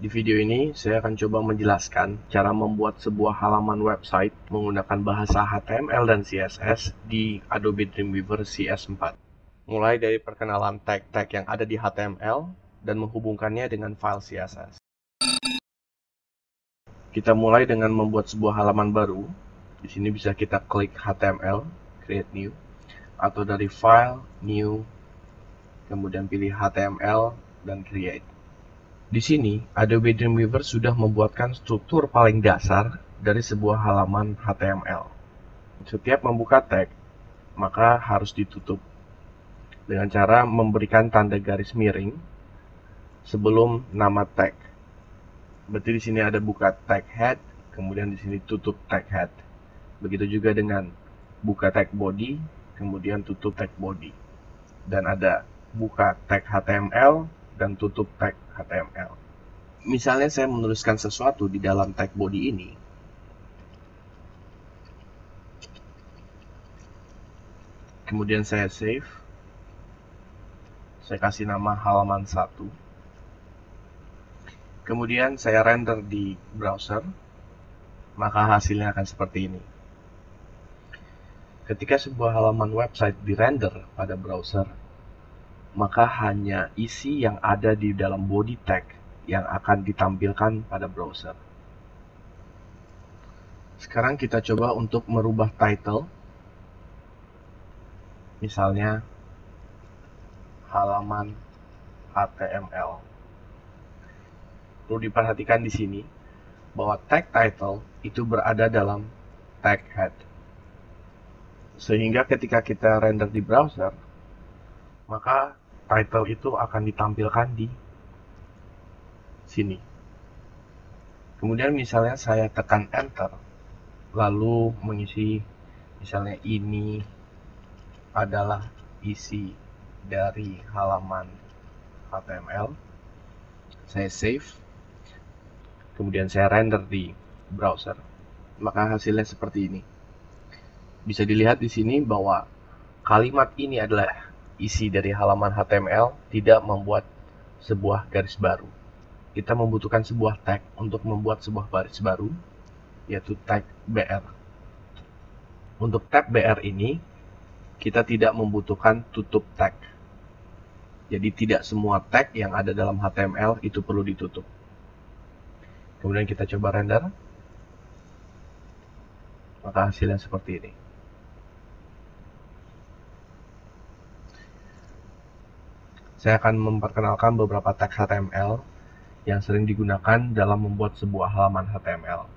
Di video ini, saya akan coba menjelaskan cara membuat sebuah halaman website menggunakan bahasa HTML dan CSS di Adobe Dreamweaver CS4. Mulai dari perkenalan tag-tag yang ada di HTML dan menghubungkannya dengan file CSS. Kita mulai dengan membuat sebuah halaman baru. Di sini bisa kita klik HTML, Create New, atau dari File, New, kemudian pilih HTML dan Create. Di sini, Adobe Dreamweaver sudah membuatkan struktur paling dasar dari sebuah halaman HTML. Setiap membuka tag, maka harus ditutup dengan cara memberikan tanda garis miring sebelum nama tag. Berarti di sini ada buka tag head, kemudian di sini tutup tag head. Begitu juga dengan buka tag body, kemudian tutup tag body. Dan ada buka tag HTML dan tutup tag HTML. Misalnya saya menuliskan sesuatu di dalam tag body ini. Kemudian saya save. Saya kasih nama halaman 1. Kemudian saya render di browser. Maka hasilnya akan seperti ini. Ketika sebuah halaman website dirender pada browser, maka hanya isi yang ada di dalam body tag yang akan ditampilkan pada browser. Sekarang kita coba untuk merubah title. Misalnya halaman HTML. Perlu diperhatikan di sini bahwa tag title itu berada dalam tag head. Sehingga ketika kita render di browser, maka title itu akan ditampilkan di sini. Kemudian misalnya saya tekan enter, lalu mengisi misalnya ini adalah isi dari halaman HTML. Saya save, kemudian saya render di browser, maka hasilnya seperti ini. Bisa dilihat di sini bahwa kalimat ini adalah isi dari halaman HTML, tidak membuat sebuah garis baru. Kita membutuhkan sebuah tag untuk membuat sebuah baris baru, yaitu tag BR. Untuk tag BR ini, kita tidak membutuhkan tutup tag. Jadi tidak semua tag yang ada dalam HTML itu perlu ditutup. Kemudian kita coba render, maka hasilnya seperti ini. Saya akan memperkenalkan beberapa tag HTML yang sering digunakan dalam membuat sebuah halaman HTML.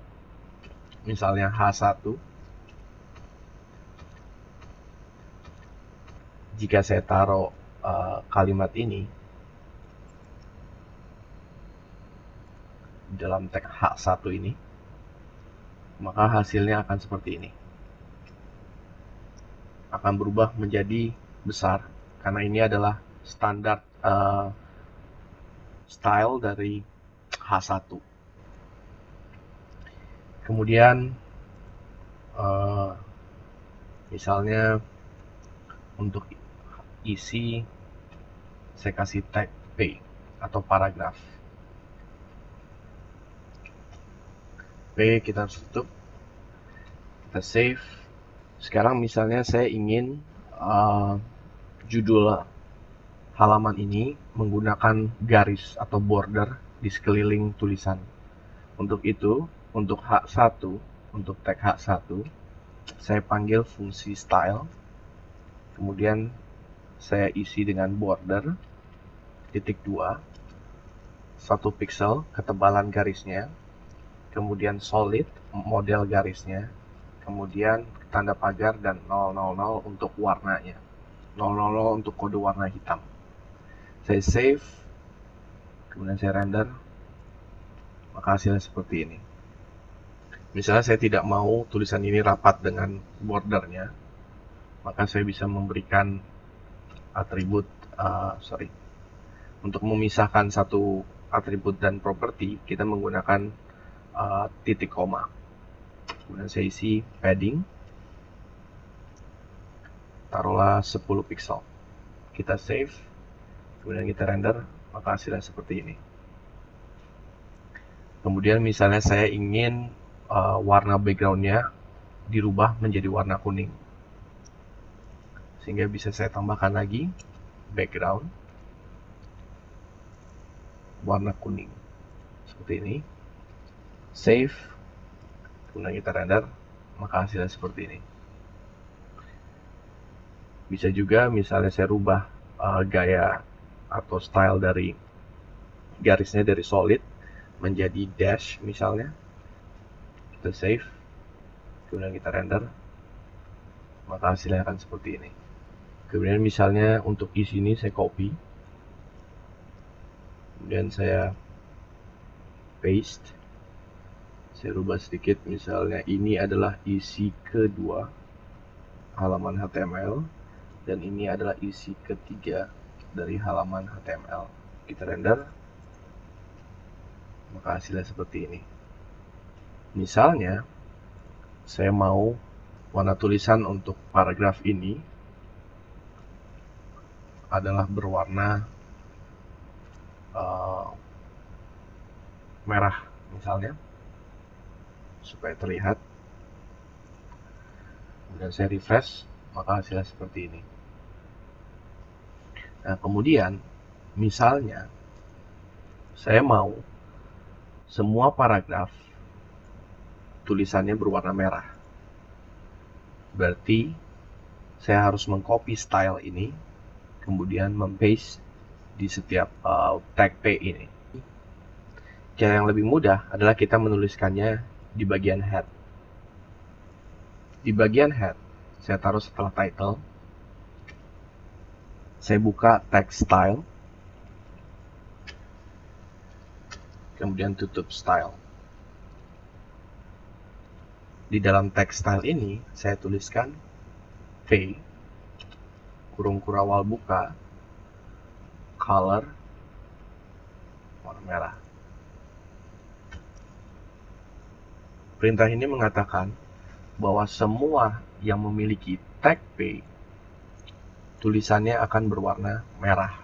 Misalnya H1. Jika saya taruh kalimat ini dalam tag H1 ini, maka hasilnya akan seperti ini. Akan berubah menjadi besar, karena ini adalah standar style dari H1. Kemudian misalnya untuk isi saya kasih tag P atau paragraf. P kita harus tutup, kita save. Sekarang misalnya saya ingin judul halaman ini menggunakan garis atau border di sekeliling tulisan. Untuk itu, untuk H1, untuk tag H1, saya panggil fungsi style. Kemudian saya isi dengan border titik 2, 1 pixel ketebalan garisnya, kemudian solid model garisnya, kemudian tanda pagar dan 000 untuk warnanya, 000 untuk kode warna hitam. Saya save, kemudian saya render, maka hasilnya seperti ini. Misalnya saya tidak mau tulisan ini rapat dengan bordernya, maka saya bisa memberikan atribut, untuk memisahkan satu atribut dan properti, kita menggunakan titik koma. Kemudian saya isi padding, taruhlah 10 pixel. Kita save, kemudian kita render, maka hasilnya seperti ini. Kemudian misalnya saya ingin warna backgroundnya dirubah menjadi warna kuning, sehingga bisa saya tambahkan lagi background warna kuning seperti ini. Save, kemudian kita render, maka hasilnya seperti ini. Bisa juga misalnya saya rubah gaya atau style dari garisnya dari solid menjadi dash misalnya. Kita save, kemudian kita render, maka hasilnya akan seperti ini. Kemudian misalnya untuk isi ini saya copy, kemudian saya paste, saya rubah sedikit, misalnya ini adalah isi kedua halaman HTML dan ini adalah isi ketiga dari halaman HTML. Kita render, maka hasilnya seperti ini. Misalnya saya mau warna tulisan untuk paragraf ini adalah berwarna merah misalnya, supaya terlihat. Kemudian saya refresh, maka hasilnya seperti ini. Nah, kemudian misalnya saya mau semua paragraf tulisannya berwarna merah, berarti saya harus mengcopy style ini, kemudian mempaste di setiap tag P ini. Cara yang lebih mudah adalah kita menuliskannya di bagian head. Di bagian head, saya taruh setelah title, saya buka text style, kemudian tutup style. Di dalam text style ini, saya tuliskan P, kurung kurawal buka, color, warna merah. Perintah ini mengatakan bahwa semua yang memiliki tag P, tulisannya akan berwarna merah.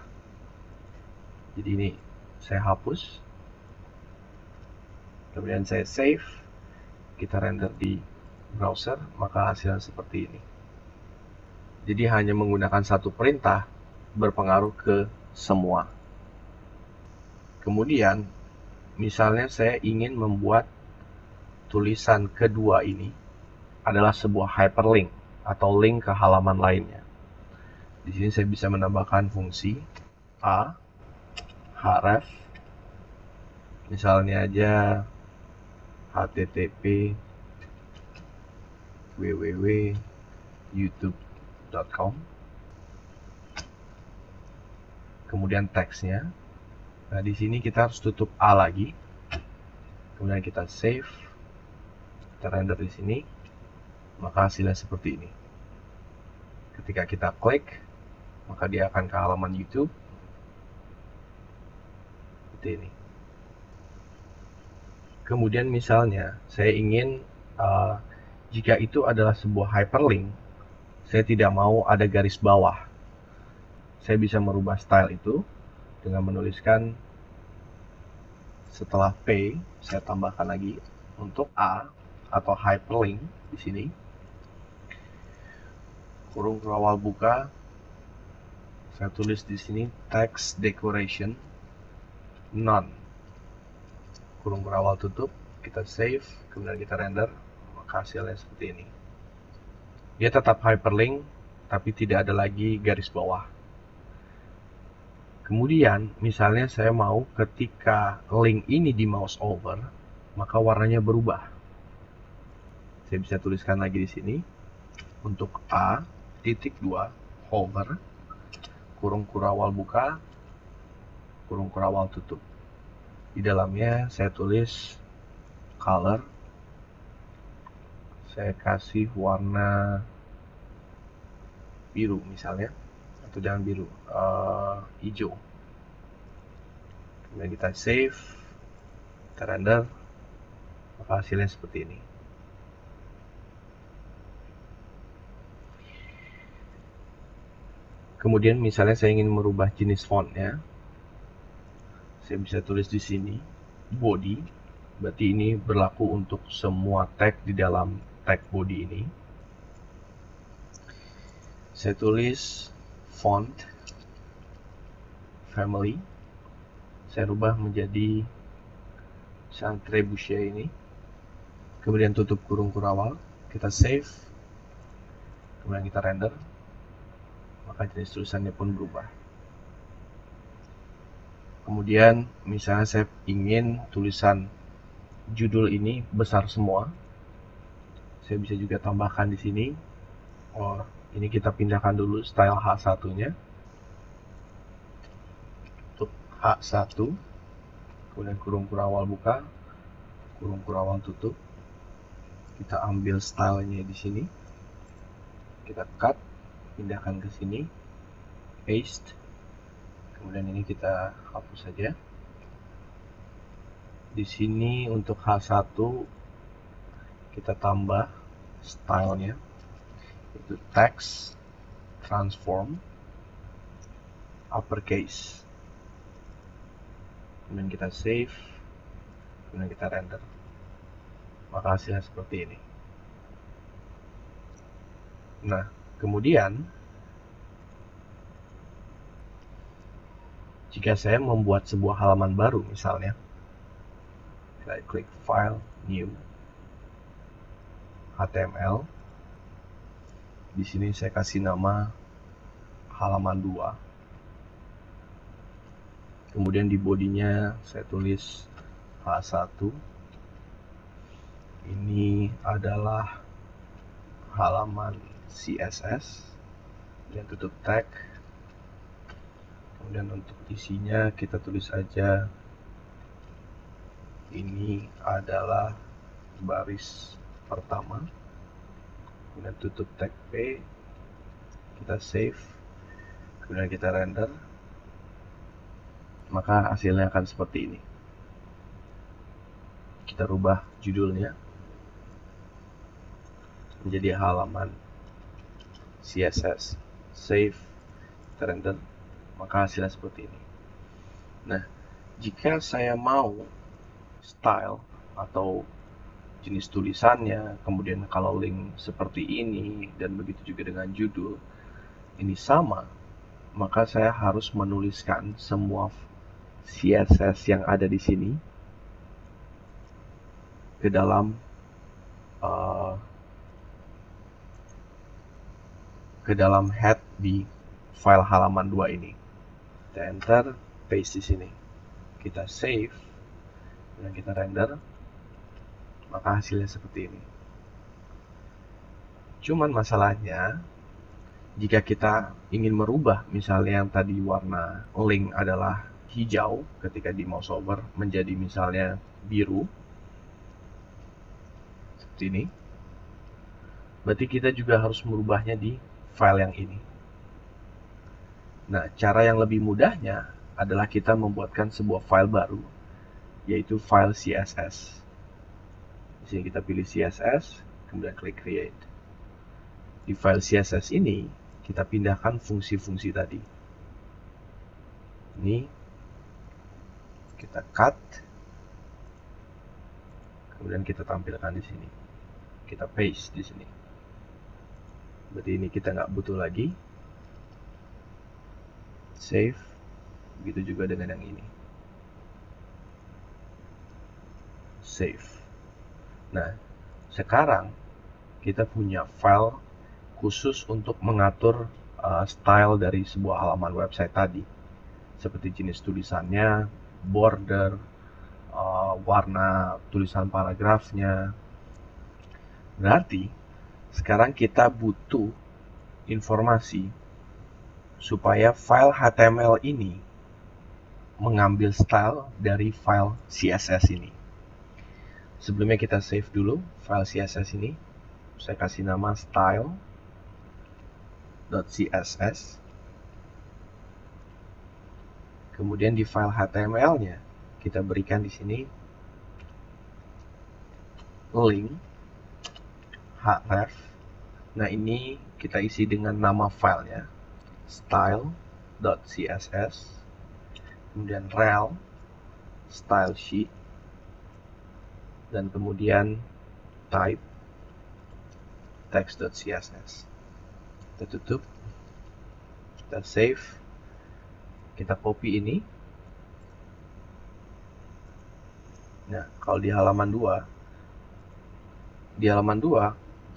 Jadi ini saya hapus, kemudian saya save, kita render di browser, maka hasilnya seperti ini. Jadi hanya menggunakan satu perintah berpengaruh ke semua. Kemudian misalnya saya ingin membuat tulisan kedua ini adalah sebuah hyperlink atau link ke halaman lainnya. Di sini saya bisa menambahkan fungsi a href, misalnya aja http www.youtube.com, kemudian teksnya. Nah, di sini kita harus tutup a lagi, kemudian kita save, kita render di sini, maka hasilnya seperti ini. Ketika kita klik, maka dia akan ke halaman YouTube seperti ini. Kemudian misalnya saya ingin jika itu adalah sebuah hyperlink, saya tidak mau ada garis bawah. Saya bisa merubah style itu dengan menuliskan setelah P, saya tambahkan lagi untuk A atau hyperlink di sini, kurung kurawal buka, saya tulis di sini text decoration none, kurung kurawal tutup, kita save, kemudian kita render, maka hasilnya seperti ini. Dia tetap hyperlink, tapi tidak ada lagi garis bawah. Kemudian, misalnya saya mau ketika link ini di mouse over, maka warnanya berubah. Saya bisa tuliskan lagi di sini untuk A.2 hover, kurung kurawal buka, kurung kurawal tutup. Di dalamnya saya tulis color, saya kasih warna biru misalnya, atau jangan biru, hijau. Kemudian kita save, kita render, maka hasilnya seperti ini. Kemudian misalnya saya ingin merubah jenis fontnya, saya bisa tulis di sini body Berarti ini berlaku untuk semua tag di dalam tag body ini. Saya tulis font family, saya rubah menjadi sans trebuchet ini, kemudian tutup kurung kurawal, kita save, kemudian kita render, maka jenis tulisannya pun berubah. Kemudian misalnya saya ingin tulisan judul ini besar semua, saya bisa juga tambahkan di sini. Ini kita pindahkan dulu style H1-nya untuk H1, kemudian kurung kurawal buka, kurung kurawal tutup. Kita ambil stylenya di sini, kita cut, pindahkan ke sini, paste, kemudian ini kita hapus saja. Di sini untuk H1 kita tambah stylenya, itu text transform uppercase, kemudian kita save, kemudian kita render, maka hasilnya seperti ini. Nah, kemudian jika saya membuat sebuah halaman baru, misalnya saya klik file new HTML, di sini saya kasih nama halaman 2, kemudian di bodinya saya tulis H1, ini adalah halaman CSS, dan tutup tag, kemudian untuk isinya kita tulis aja ini adalah baris pertama, kemudian tutup tag P, kita save, kemudian kita render, maka hasilnya akan seperti ini. Kita rubah judulnya menjadi halaman CSS, save, kita render, maka hasilnya seperti ini. Nah, jika saya mau style atau jenis tulisannya, kemudian kalau link seperti ini, dan begitu juga dengan judul ini sama, maka saya harus menuliskan semua CSS yang ada di sini ke dalam head di file halaman 2 ini. Kita enter, paste di sini, kita save, dan kita render, maka hasilnya seperti ini. Cuman masalahnya, jika kita ingin merubah, misalnya yang tadi warna link adalah hijau, ketika di mouse over menjadi misalnya biru, seperti ini, berarti kita juga harus merubahnya di file yang ini. Nah, cara yang lebih mudahnya adalah kita membuatkan sebuah file baru, yaitu file CSS. Di sini kita pilih CSS, kemudian klik create. Di file CSS ini kita pindahkan fungsi-fungsi tadi. Ini kita cut, kemudian kita tampilkan di sini. Kita paste di sini. Berarti ini kita nggak butuh lagi. Save. Begitu juga dengan yang ini. Save. Nah, sekarang kita punya file khusus untuk mengatur style dari sebuah halaman website tadi, seperti jenis tulisannya, border, warna tulisan paragrafnya. Berarti sekarang kita butuh informasi supaya file HTML ini mengambil style dari file CSS ini. Sebelumnya kita save dulu file CSS ini. Saya kasih nama style.css. Kemudian di file HTML-nya kita berikan di sini link href. Nah, ini kita isi dengan nama filenya style.css. Kemudian rel style sheet. dan kemudian type text.css. Kita tutup, kita save, kita copy ini. Nah, kalau di halaman 2,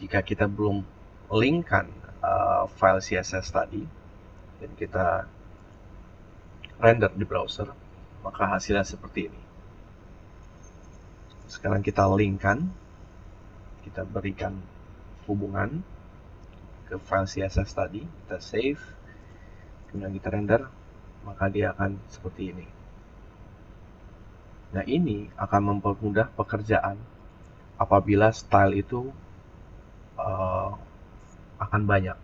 jika kita belum linkkan file CSS tadi dan kita render di browser, maka hasilnya seperti ini. Sekarang kita linkkan, kita berikan hubungan ke file CSS tadi, kita save, kemudian kita render, maka dia akan seperti ini. Nah, ini akan mempermudah pekerjaan apabila style itu akan banyak.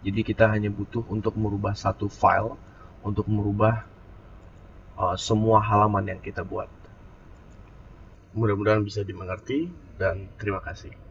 Jadi kita hanya butuh untuk merubah satu file untuk merubah semua halaman yang kita buat. Mudah-mudahan bisa dimengerti dan terima kasih.